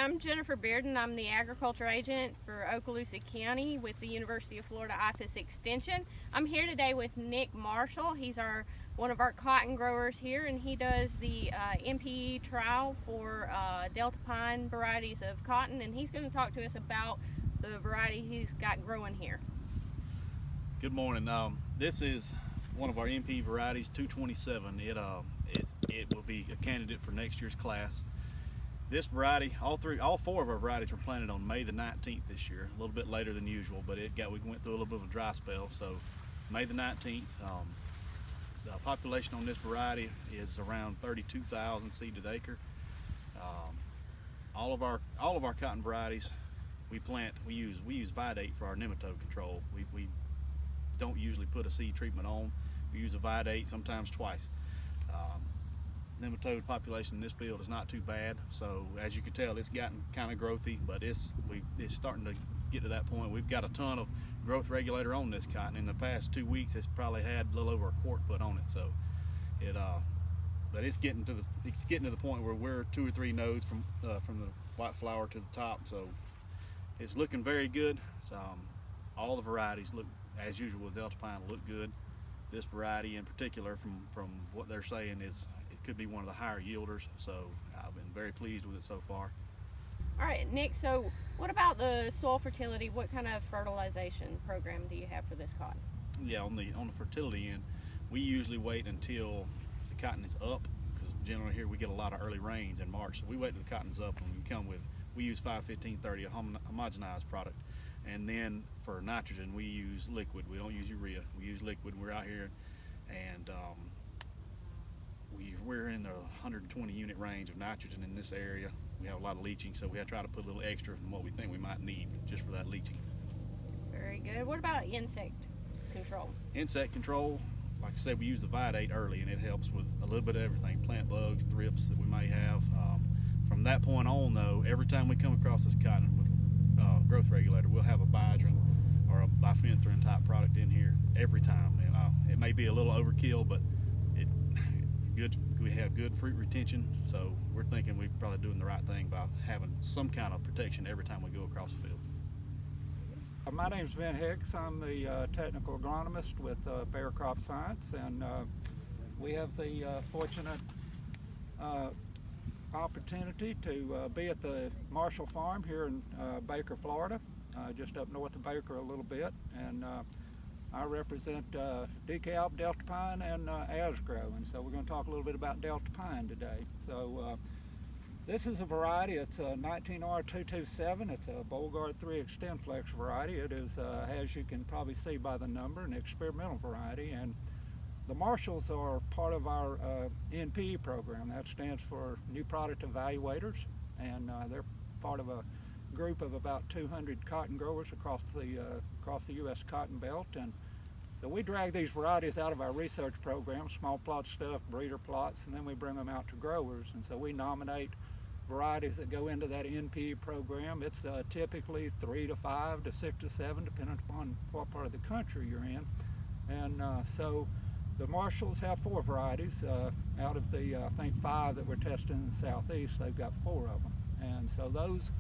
I'm Jennifer Bearden. I'm the agriculture agent for Okaloosa County with the University of Florida IFAS Extension. I'm here today with Nick Marshall. He's one of our cotton growers here, and he does the NPE trial for Deltapine varieties of cotton, and he's going to talk to us about the variety he's got growing here. Good morning. This is one of our NPE varieties, 227. It will be a candidate for next year's class. This variety, all four of our varieties were planted on May the 19th this year, a little bit later than usual, but we went through a little bit of a dry spell. So May the 19th, the population on this variety is around 32,000 seed to the acre. All of our cotton varieties we use Vidate for our nematode control. We don't usually put a seed treatment on. We use a Vidate sometimes twice. Nematode population in this field is not too bad, so as you can tell, it's gotten kind of growthy, but it's starting to get to that point. We've got a ton of growth regulator on this cotton. In the past 2 weeks, it's probably had a little over a quart put on it. So but it's getting to the point where we're 2 or 3 nodes from the white flower to the top. So it's looking very good. All the varieties look, as usual with Deltapine, look good. This variety in particular, from what they're saying, could be one of the higher yielders, so I've been very pleased with it so far. All right, Nick, so what about the soil fertility? What kind of fertilization program do you have for this cotton? Yeah, on the fertility end, we usually wait until the cotton is up, because generally here we get a lot of early rains in March, so we wait until the cotton's up, and we use 5-15-30, a homogenized product. And then for nitrogen, we use liquid. We don't use urea. We use liquid. We're out here, and we're in the 120 unit range of nitrogen in this area. We have a lot of leaching, so we have to try to put a little extra than what we think we might need just for that leaching. Very good. What about insect control? Insect control, like I said, we use the Vidate early, and it helps with a little bit of everything, plant bugs, thrips that we may have. From that point on, though, every time we come across this cotton with growth regulator, we'll have a Bidrin or a bifenthrin type product in here every time. It may be a little overkill, but we have good fruit retention, so we're thinking we're probably doing the right thing by having some kind of protection every time we go across the field. My name's Ben Hicks. I'm the technical agronomist with Bayer Crop Science, and we have the fortunate opportunity to be at the Marshall Farm here in Baker, Florida, just up north of Baker a little bit, and I represent DeKalb, Deltapine, and Asgrow, and so we're going to talk a little bit about Deltapine today. So this is a variety. It's a 19R227. It's a Bollgard 3 XtendFlex variety. It is, as you can probably see by the number, an experimental variety, and the Marshalls are part of our NPE program. That stands for New Product Evaluators, and they're part of a group of about 200 cotton growers across the U.S. cotton belt. And so we drag these varieties out of our research program, small plot stuff, breeder plots, and then we bring them out to growers. And so we nominate varieties that go into that NPE program. It's typically 3 to 5 to 6 to 7, depending upon what part of the country you're in. And so the Marshalls have 4 varieties. Out of the, I think, 5 that we're testing in the southeast, they've got 4 of them. And so those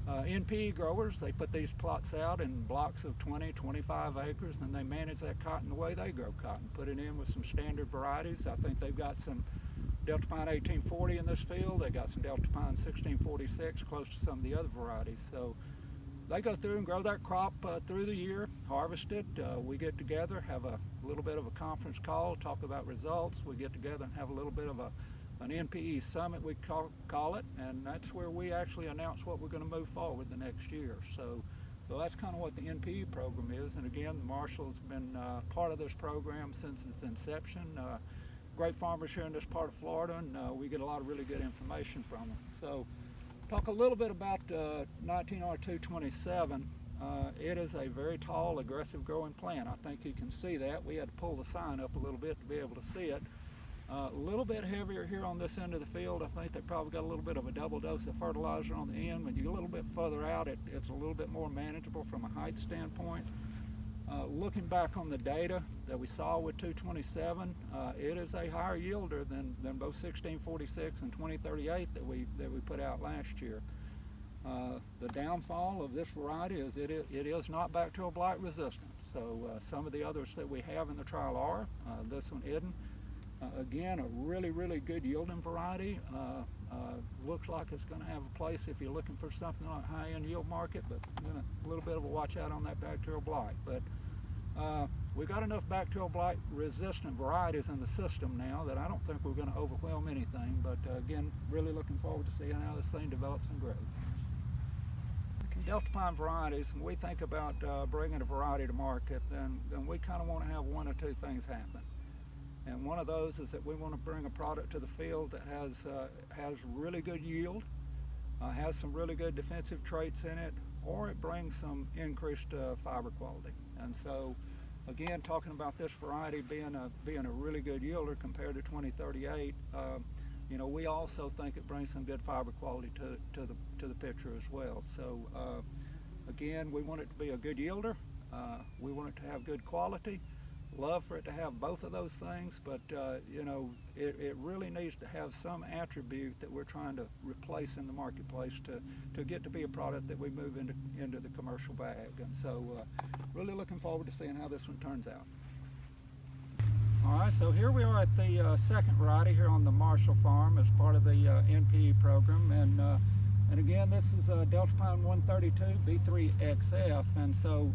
NPE growers, they put these plots out in blocks of 20, 25 acres, and they manage that cotton the way they grow cotton. Put it in with some standard varieties. I think they've got some Deltapine 1840 in this field. They got some Deltapine 1646, close to some of the other varieties. So they go through and grow that crop through the year, harvest it. We get together, have a little bit of a conference call, talk about results. We get together and have a little bit of an NPE summit, we call it, and that's where we actually announce what we're going to move forward the next year. So that's kind of what the NPE program is. And again, the Marshall's been part of this program since its inception. Great farmers here in this part of Florida, and we get a lot of really good information from them. So talk a little bit about 19R227. It is a very tall, aggressive growing plant. I think you can see that. We had to pull the sign up a little bit to be able to see it. A little bit heavier here on this end of the field. I think they probably got a little bit of a double dose of fertilizer on the end. When you get a little bit further out, it's a little bit more manageable from a height standpoint. Looking back on the data that we saw with 227, it is a higher yielder than both 1646 and 2038 that we put out last year. The downfall of this variety is it is not bacterial blight resistant. So some of the others that we have in the trial are. This one isn't. Again, a really, really good yielding variety. Looks like it's going to have a place if you're looking for something like high-end yield market, but a little bit of a watch out on that bacterial blight. But we've got enough bacterial blight resistant varieties in the system now that I don't think we're going to overwhelm anything. But again, really looking forward to seeing how this thing develops and grows. Deltapine varieties, when we think about bringing a variety to market, then we kind of want to have one or two things happen. And one of those is that we want to bring a product to the field that has really good yield, has some really good defensive traits in it, or it brings some increased fiber quality. And so, again, talking about this variety being a really good yielder compared to 2038, you know, we also think it brings some good fiber quality to the picture as well. So, again, we want it to be a good yielder. We want it to have good quality. Love for it to have both of those things, but you know, it really needs to have some attribute that we're trying to replace in the marketplace to get to be a product that we move into the commercial bag. And so really looking forward to seeing how this one turns out. All right, so here we are at the second variety here on the Marshall farm as part of the NPE program, and again, this is Deltapine 132 B3XF. And so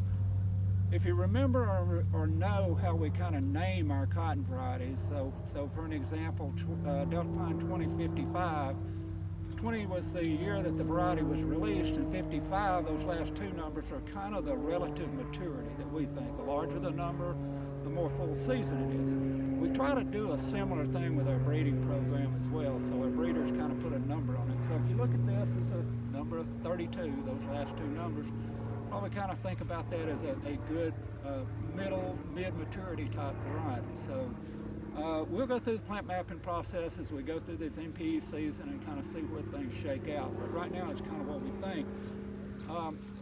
if you remember or know how we kind of name our cotton varieties, so for an example, Deltapine 2055, 20 was the year that the variety was released, and 55, those last two numbers are kind of the relative maturity that we think. The larger the number, the more full season it is. We try to do a similar thing with our breeding program as well, so our breeders kind of put a number on it. So if you look at this, it's a number of 32, those last two numbers. Probably kind of think about that as a good mid-maturity type variety. So we'll go through the plant mapping process as we go through this NPE season and kind of see where things shake out. But right now it's kind of what we think.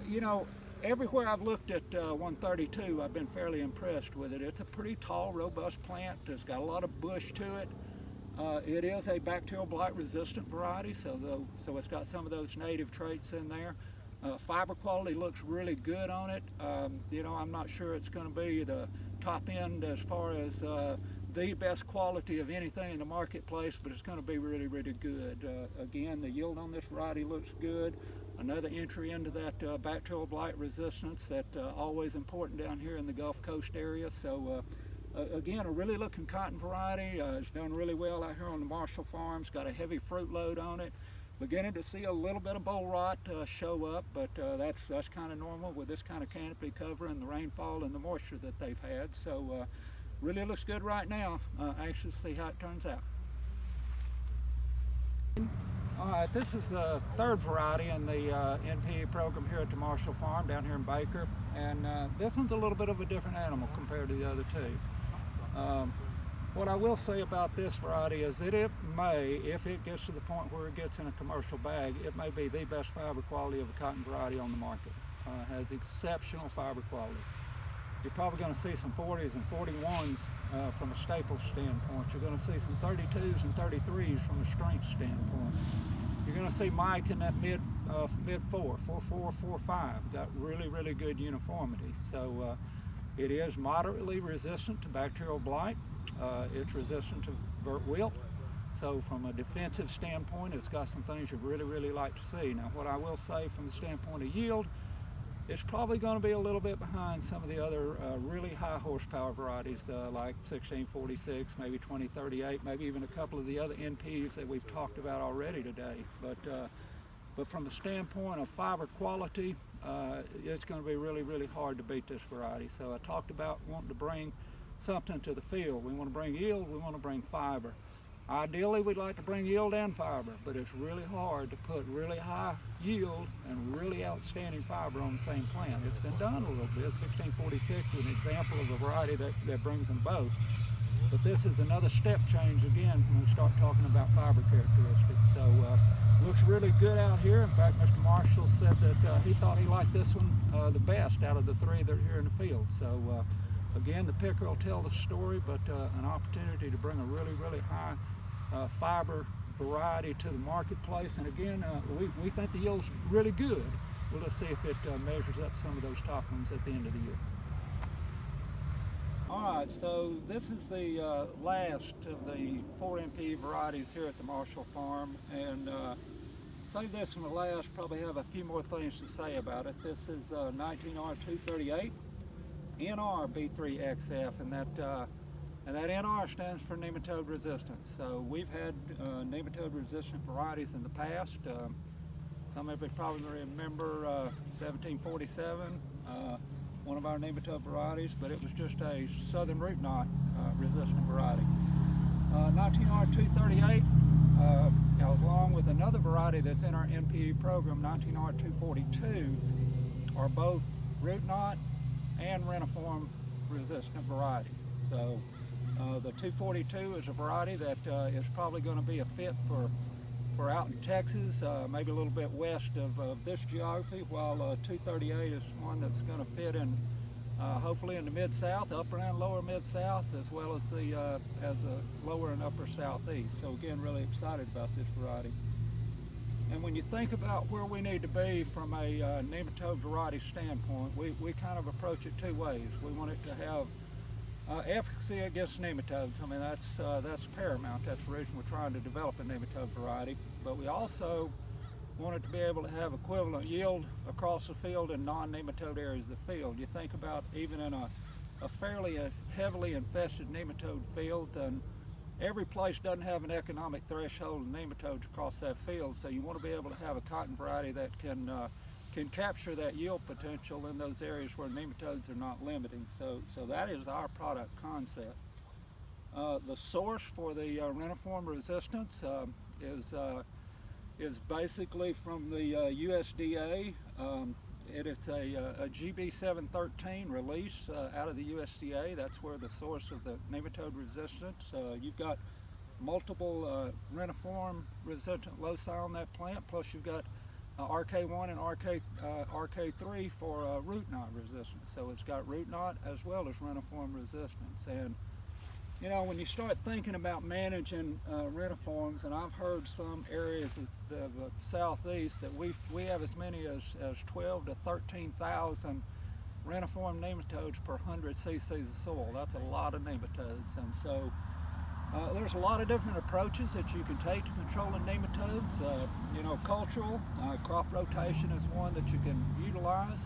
You know, everywhere I've looked at 132, I've been fairly impressed with it. It's a pretty tall, robust plant. It's got a lot of bush to it. It is a bacterial blight resistant variety, so it's got some of those native traits in there. Fiber quality looks really good on it. You know, I'm not sure it's going to be the top end as far as the best quality of anything in the marketplace, but it's going to be really, really good. Again, the yield on this variety looks good. Another entry into that bacterial blight resistance that's always important down here in the Gulf Coast area. So again, a really looking cotton variety. It's done really well out here on the Marshall farms. Got a heavy fruit load on it. Beginning to see a little bit of boll rot show up, but that's kind of normal with this kind of canopy cover and the rainfall and the moisture that they've had. So really looks good right now. Anxious to see how it turns out. All right, this is the third variety in the NPE program here at the Marshall farm down here in Baker, and this one's a little bit of a different animal compared to the other two. What I will say about this variety is that it may, if it gets to the point where it gets in a commercial bag, it may be the best fiber quality of a cotton variety on the market. Has exceptional fiber quality. You're probably going to see some 40s and 41s from a staples standpoint. You're going to see some 32s and 33s from a strength standpoint. You're going to see Mike in that mid 4, 4.4, 4.5. Got really, really good uniformity. So it is moderately resistant to bacterial blight. It's resistant to vert wilt. So from a defensive standpoint, it's got some things you really, really like to see. Now, what I will say from the standpoint of yield, it's probably going to be a little bit behind some of the other really high horsepower varieties like 1646, maybe 2038, maybe even a couple of the other NPEs that we've talked about already today. But from the standpoint of fiber quality, it's going to be really, really hard to beat this variety. So I talked about wanting to bring something to the field. We want to bring yield, we want to bring fiber. Ideally, we'd like to bring yield and fiber, but it's really hard to put really high yield and really outstanding fiber on the same plant. It's been done a little bit. 1646 is an example of a variety that brings them both. But this is another step change again when we start talking about fiber characteristics. So looks really good out here. In fact, Mr. Marshall said that he thought he liked this one the best out of the three that are here in the field. So again, the picker will tell the story, but an opportunity to bring a really, really high fiber variety to the marketplace. And again, we think the yield's really good. We'll just see if it measures up some of those top ones at the end of the year. All right, so this is the last of the 4 NPE varieties here at the Marshall Farm, and save this from the last, probably have a few more things to say about it. This is 19R238 NR-B3XF, and that NR stands for nematode resistance. So we've had nematode resistant varieties in the past. Some of you probably remember 1747, one of our nematode varieties, but it was just a southern root knot resistant variety. 19R238 goes along with another variety that's in our NPE program, 19R242, are both root knot and reniform resistant variety. So the 242 is a variety that is probably going to be a fit for out in Texas, maybe a little bit west of this geography, while 238 is one that's going to fit in hopefully in the Mid-South, upper and lower Mid-South, as well as the lower and upper Southeast. So again, really excited about this variety. And when you think about where we need to be from a nematode variety standpoint, we kind of approach it two ways. We want it to have efficacy against nematodes. I mean, that's paramount. That's the reason we're trying to develop a nematode variety. But we also want it to be able to have equivalent yield across the field in non-nematode areas of the field. You think about even in a fairly heavily infested nematode field, then every place doesn't have an economic threshold of nematodes across that field. So you want to be able to have a cotton variety that can capture that yield potential in those areas where nematodes are not limiting. So that is our product concept. The source for the reniform resistance is basically from the USDA. It is a GB 713 release out of the USDA. That's where the source of the nematode resistance. You've got multiple reniform resistant loci on that plant, plus you've got RK1 and RK3 for root knot resistance. So it's got root knot as well as reniform resistance. And you know, when you start thinking about managing reniforms, and I've heard some areas of the Southeast that we have as many as 12 to 13,000 reniform nematodes per 100 cc's of soil. That's a lot of nematodes. And so there's a lot of different approaches that you can take to controlling nematodes. You know, cultural, crop rotation is one that you can utilize.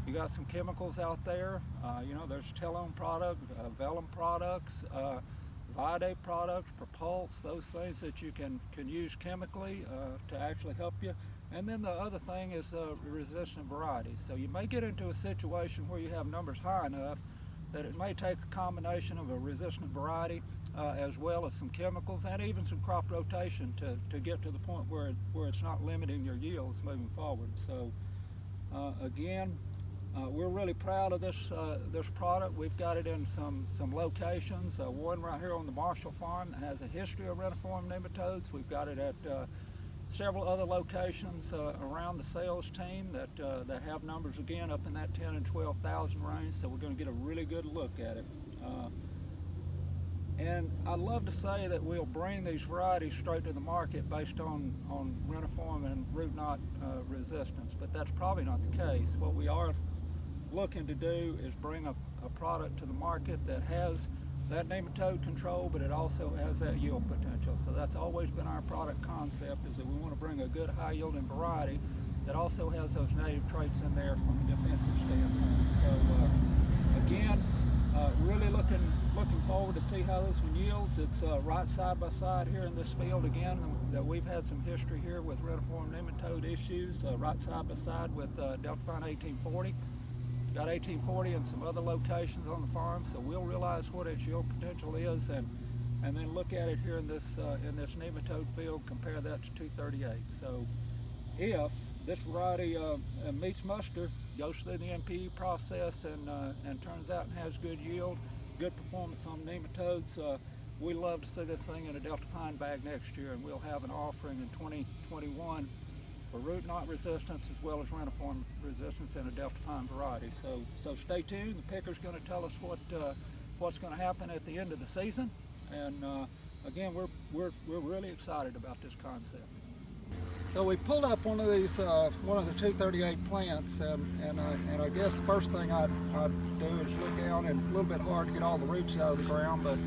You got some chemicals out there. You know, there's Telone product, Vellum products, Vide products, Propulse, those things that you can use chemically to actually help you. And then the other thing is resistant varieties. So you may get into a situation where you have numbers high enough that it may take a combination of a resistant variety as well as some chemicals and even some crop rotation to get to the point where it's not limiting your yields moving forward. So again, we're really proud of this product. We've got it in some locations. One right here on the Marshall Farm that has a history of reniform nematodes. We've got it at several other locations around the sales team that have numbers again up in that 10 and 12,000 range. So we're going to get a really good look at it. And I'd love to say that we'll bring these varieties straight to the market based on reniform and root knot resistance, but that's probably not the case. What we are looking to do is bring a product to the market that has that nematode control, but it also has that yield potential. So that's always been our product concept, is that we want to bring a good high yielding variety that also has those native traits in there from a defensive standpoint. So again, really looking forward to see how this one yields. It's right side by side here in this field again, that we've had some history here with reniform nematode issues, right side by side with Deltapine 1840. Got 1840 and some other locations on the farm, so we'll realize what its yield potential is, and then look at it here in this nematode field, compare that to 238. So if this variety meets muster, goes through the NPE process, and turns out and has good yield, good performance on nematodes, we love to see this thing in a Deltapine bag next year, and we'll have an offering in 2021 for root knot resistance as well as reniform resistance in a Deltapine variety. So stay tuned. The picker's going to tell us what's going to happen at the end of the season. And again, we're really excited about this concept. So we pulled up one of these, one of the 238 plants, and I guess the first thing I'd do is look down, and a little bit hard to get all the roots out of the ground, but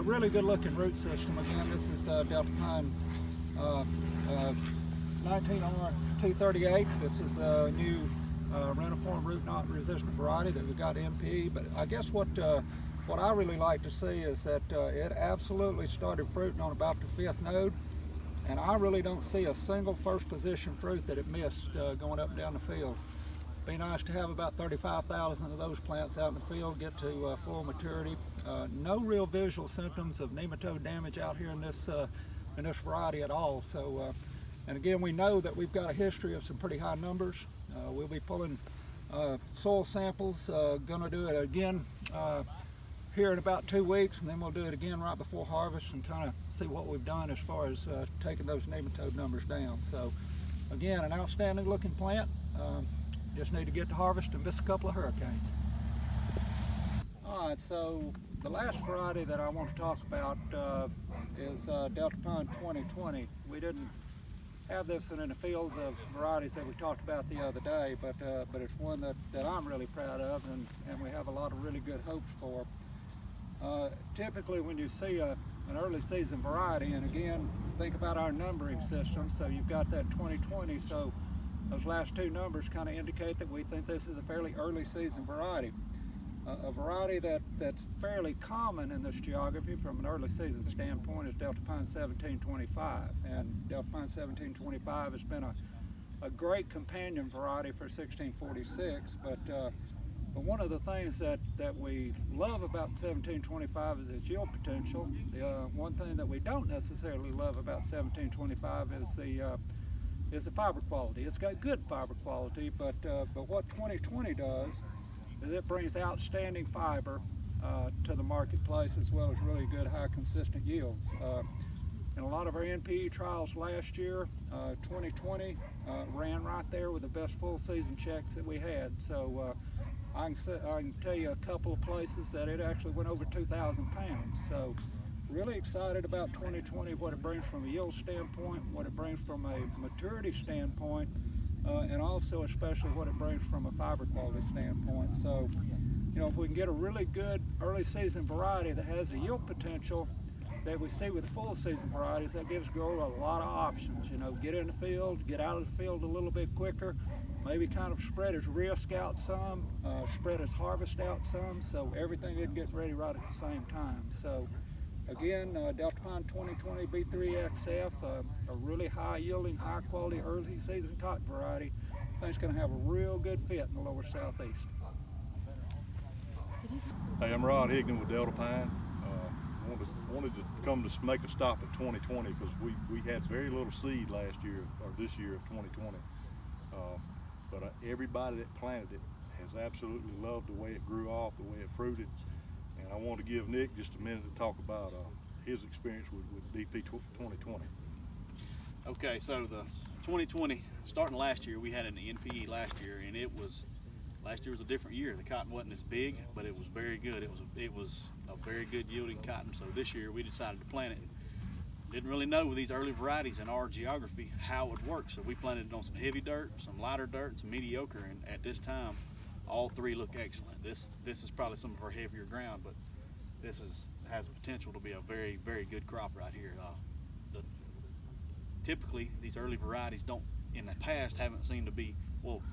really good looking root system. Again, this is Deltapine 19R238. This is a new reniform root knot resistant variety that we got NPE. But I guess what I really like to see is that it absolutely started fruiting on about the 5th node. And I really don't see a single first position fruit that it missed going up and down the field. Be nice to have about 35,000 of those plants out in the field, get to full maturity. No real visual symptoms of nematode damage out here in this variety at all. So, and again, we know that we've got a history of some pretty high numbers. We'll be pulling soil samples, gonna do it again here in about 2 weeks, and then we'll do it again right before harvest and kind of see what we've done as far as taking those nematode numbers down. So again, an outstanding looking plant. Just need to get to harvest and miss a couple of hurricanes. All right, so the last variety that I want to talk about is Deltapine 2020. We didn't have this one in the field of varieties that we talked about the other day, but it's one that I'm really proud of, and we have a lot of really good hopes for. Typically when you see an early season variety, and again, think about our numbering system, so you've got that 2020, so those last two numbers kind of indicate that we think this is a fairly early season variety. A variety that's fairly common in this geography from an early season standpoint is Deltapine 1725, and Deltapine 1725 has been a great companion variety for 1646, but one of the things that we love about 1725 is its yield potential. One thing that we don't necessarily love about 1725 is the fiber quality. It's got good fiber quality, but what 2020 does is it brings outstanding fiber to the marketplace, as well as really good high consistent yields. In a lot of our NPE trials last year, 2020 ran right there with the best full season checks that we had. So I can tell you a couple of places that it actually went over 2,000 pounds. So really excited about 2020, what it brings from a yield standpoint, what it brings from a maturity standpoint, and also especially what it brings from a fiber quality standpoint. So, you know, if we can get a really good early season variety that has the yield potential that we see with full season varieties, that gives growers a lot of options. You know, get in the field, get out of the field a little bit quicker, maybe kind of spread his risk out some, spread his harvest out some, so everything is getting ready right at the same time. So again, Deltapine 2020 B3XF, a really high yielding, high quality early season cotton variety. I think it's going to have a real good fit in the lower southeast. Hey, I'm Rod Higdon with Deltapine. Wanted to come to make a stop at 2020 because we had very little seed last year, or this year of 2020. But everybody that planted it has absolutely loved the way it grew off, the way it fruited. And I want to give Nick just a minute to talk about his experience with DP 2020. Okay, so the 2020, starting last year, we had an NPE last year, and last year was a different year. The cotton wasn't as big, but it was very good. It was a very good yielding cotton. So this year we decided to plant it. Didn't really know with these early varieties in our geography how it would work. So we planted it on some heavy dirt, some lighter dirt, and some mediocre. And at this time, all three look excellent. This is probably some of our heavier ground, but this has potential to be a very, very good crop right here. Typically, these early varieties in the past, haven't seemed to be,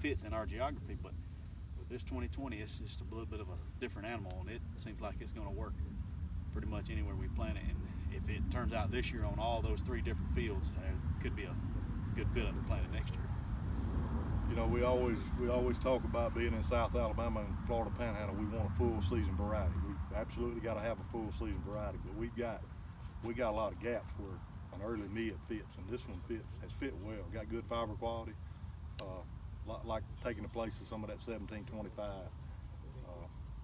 fits in our geography, but with this 2020, it's just a little bit of a different animal, and it seems like it's going to work pretty much anywhere we plant it. And if it turns out this year on all those three different fields, there could be a good bit of it planted next year. You know, we always talk about being in South Alabama and Florida Panhandle. We want a full season variety. We absolutely got to have a full season variety, but we got a lot of gaps where an early mid fits, and this one has fit well. Got good fiber quality, like taking the place of some of that 1725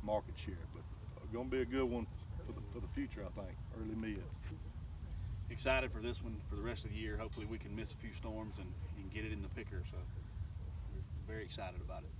market share. But going to be a good one for the future, I think. Early mid. Excited for this one for the rest of the year. Hopefully we can miss a few storms and get it in the picker. So we're very excited about it.